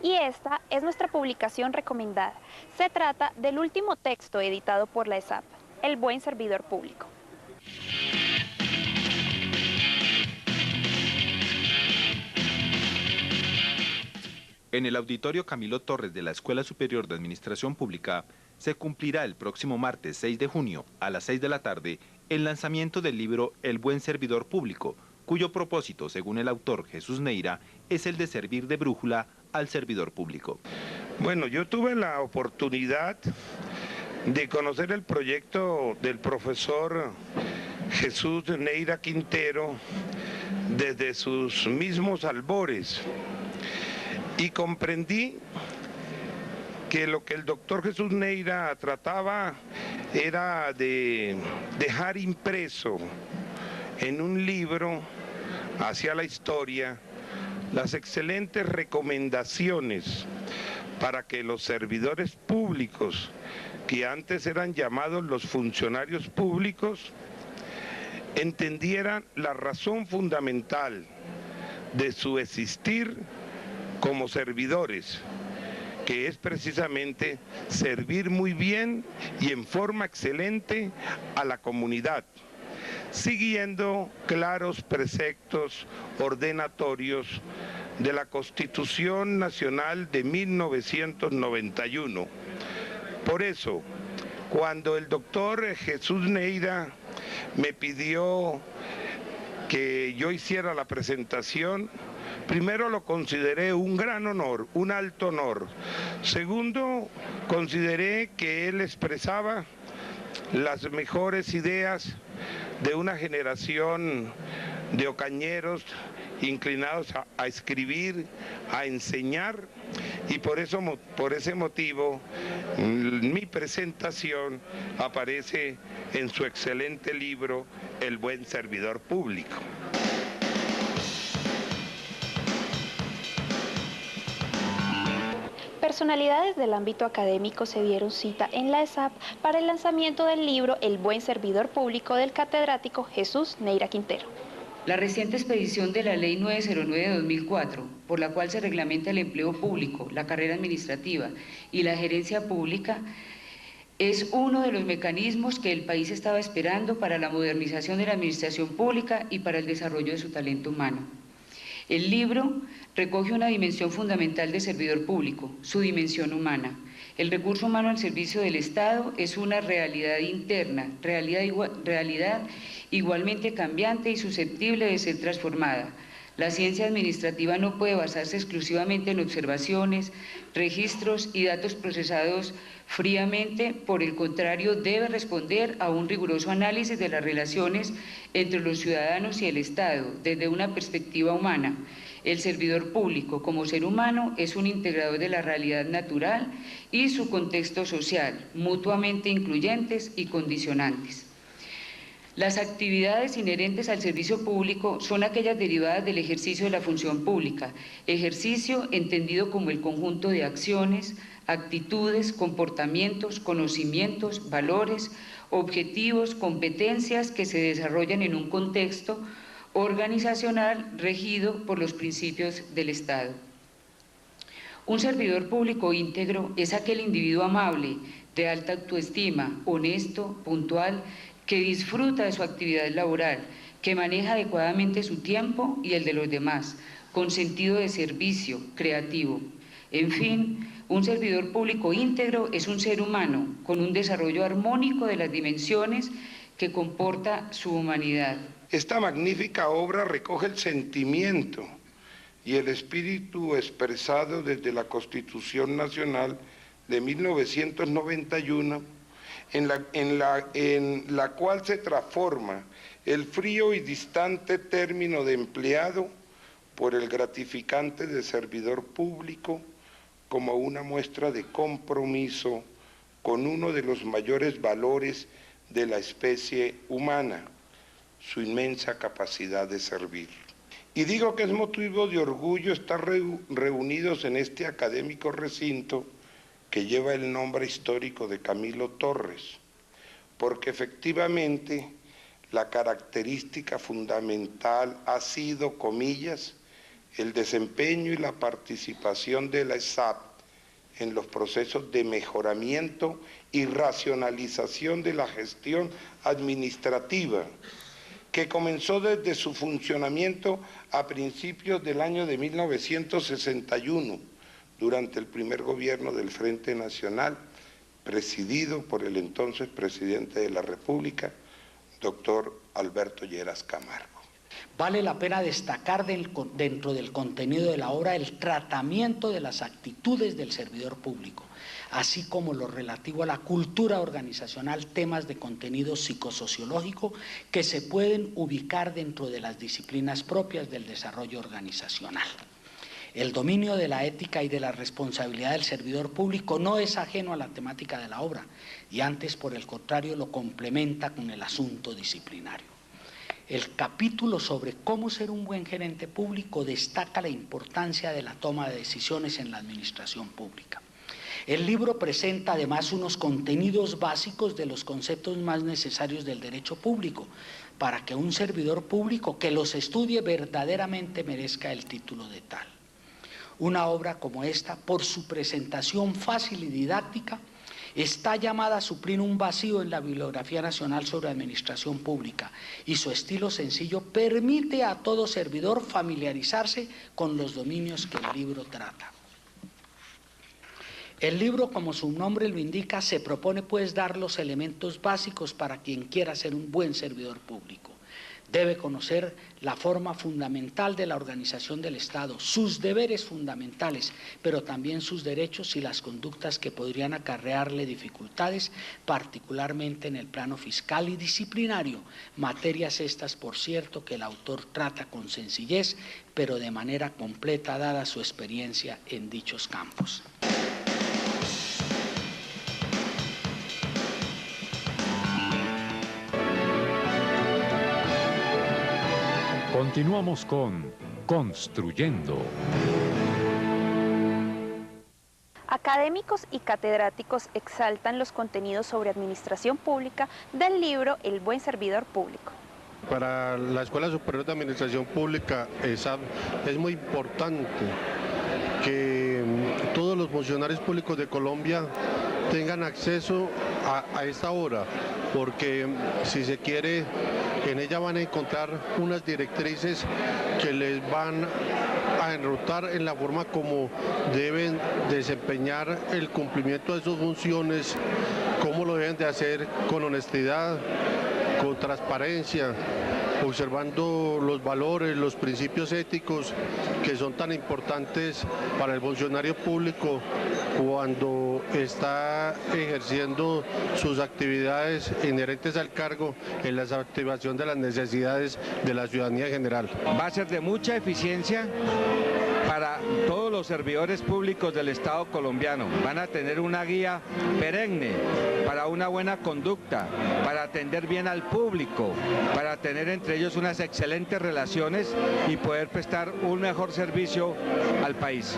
Y esta es nuestra publicación recomendada. Se trata del último texto editado por la ESAP, El Buen Servidor Público. En el Auditorio Camilo Torres de la Escuela Superior de Administración Pública se cumplirá el próximo martes 6 de junio a las 6 de la tarde el lanzamiento del libro El Buen Servidor Público, cuyo propósito, según el autor Jesús Neira, es el de servir de brújula al servidor público. Bueno, yo tuve la oportunidad de conocer el proyecto del profesor Jesús Neira Quintero desde sus mismos albores y comprendí que lo que el doctor Jesús Neira trataba era de dejar impreso en un libro hacia la historia las excelentes recomendaciones para que los servidores públicos, que antes eran llamados los funcionarios públicos, entendieran la razón fundamental de su existir como servidores, que es precisamente servir muy bien y en forma excelente a la comunidad, siguiendo claros preceptos ordenatorios de la Constitución Nacional de 1991. Por eso, cuando el doctor Jesús Neira me pidió que yo hiciera la presentación, primero lo consideré un gran honor, un alto honor. Segundo, consideré que él expresaba las mejores ideas de una generación de ocañeros inclinados a escribir, a enseñar, y por ese motivo mi presentación aparece en su excelente libro El Buen Servidor Público. Personalidades del ámbito académico se dieron cita en la ESAP para el lanzamiento del libro El Buen Servidor Público del catedrático Jesús Neira Quintero. La reciente expedición de la Ley 909 de 2004, por la cual se reglamenta el empleo público, la carrera administrativa y la gerencia pública, es uno de los mecanismos que el país estaba esperando para la modernización de la administración pública y para el desarrollo de su talento humano. El libro recoge una dimensión fundamental de servidor público, su dimensión humana. El recurso humano al servicio del Estado es una realidad interna, realidad igualmente cambiante y susceptible de ser transformada. La ciencia administrativa no puede basarse exclusivamente en observaciones, registros y datos procesados fríamente, por el contrario, debe responder a un riguroso análisis de las relaciones entre los ciudadanos y el Estado, desde una perspectiva humana. El servidor público, como ser humano, es un integrador de la realidad natural y su contexto social, mutuamente incluyentes y condicionantes. Las actividades inherentes al servicio público son aquellas derivadas del ejercicio de la función pública, ejercicio entendido como el conjunto de acciones, actitudes, comportamientos, conocimientos, valores, objetivos, competencias que se desarrollan en un contexto organizacional regido por los principios del Estado. Un servidor público íntegro es aquel individuo amable, de alta autoestima, honesto, puntual, que disfruta de su actividad laboral, que maneja adecuadamente su tiempo y el de los demás, con sentido de servicio, creativo. En fin, un servidor público íntegro es un ser humano con un desarrollo armónico de las dimensiones que comporta su humanidad. Esta magnífica obra recoge el sentimiento y el espíritu expresado desde la Constitución Nacional de 1991, en la cual se transforma el frío y distante término de empleado por el gratificante de servidor público como una muestra de compromiso con uno de los mayores valores de la especie humana, su inmensa capacidad de servir. Y digo que es motivo de orgullo estar reunidos en este académico recinto que lleva el nombre histórico de Camilo Torres, porque efectivamente la característica fundamental ha sido, comillas, el desempeño y la participación de la ESAP en los procesos de mejoramiento y racionalización de la gestión administrativa, que comenzó desde su funcionamiento a principios del año de 1961, durante el primer gobierno del Frente Nacional, presidido por el entonces presidente de la República, doctor Alberto Lleras Camargo. Vale la pena destacar dentro del contenido de la obra el tratamiento de las actitudes del servidor público, así como lo relativo a la cultura organizacional, temas de contenido psicosociológico que se pueden ubicar dentro de las disciplinas propias del desarrollo organizacional. El dominio de la ética y de la responsabilidad del servidor público no es ajeno a la temática de la obra y antes, por el contrario, lo complementa con el asunto disciplinario. El capítulo sobre cómo ser un buen gerente público destaca la importancia de la toma de decisiones en la administración pública. El libro presenta además unos contenidos básicos de los conceptos más necesarios del derecho público, para que un servidor público que los estudie verdaderamente merezca el título de tal. Una obra como esta, por su presentación fácil y didáctica, está llamada a suplir un vacío en la bibliografía nacional sobre administración pública y su estilo sencillo permite a todo servidor familiarizarse con los dominios que el libro trata. El libro, como su nombre lo indica, se propone pues dar los elementos básicos para quien quiera ser un buen servidor público. Debe conocer la forma fundamental de la organización del Estado, sus deberes fundamentales, pero también sus derechos y las conductas que podrían acarrearle dificultades, particularmente en el plano fiscal y disciplinario, materias estas, por cierto, que el autor trata con sencillez, pero de manera completa dada su experiencia en dichos campos. Continuamos con Construyendo. Académicos y catedráticos exaltan los contenidos sobre administración pública del libro El buen servidor público. Para la Escuela Superior de Administración Pública, ESAP, es muy importante que todos los funcionarios públicos de Colombia tengan acceso a esta obra, porque si se quiere, en ella van a encontrar unas directrices que les van a enrutar en la forma como deben desempeñar el cumplimiento de sus funciones, cómo lo deben de hacer con honestidad, con transparencia, observando los valores, los principios éticos que son tan importantes para el funcionario público cuando está ejerciendo sus actividades inherentes al cargo en la satisfacción de las necesidades de la ciudadanía en general. Va a ser de mucha eficiencia para todos los servidores públicos del Estado colombiano. Van a tener una guía perenne para una buena conducta, para atender bien al público, para tener entre ellos unas excelentes relaciones y poder prestar un mejor servicio al país.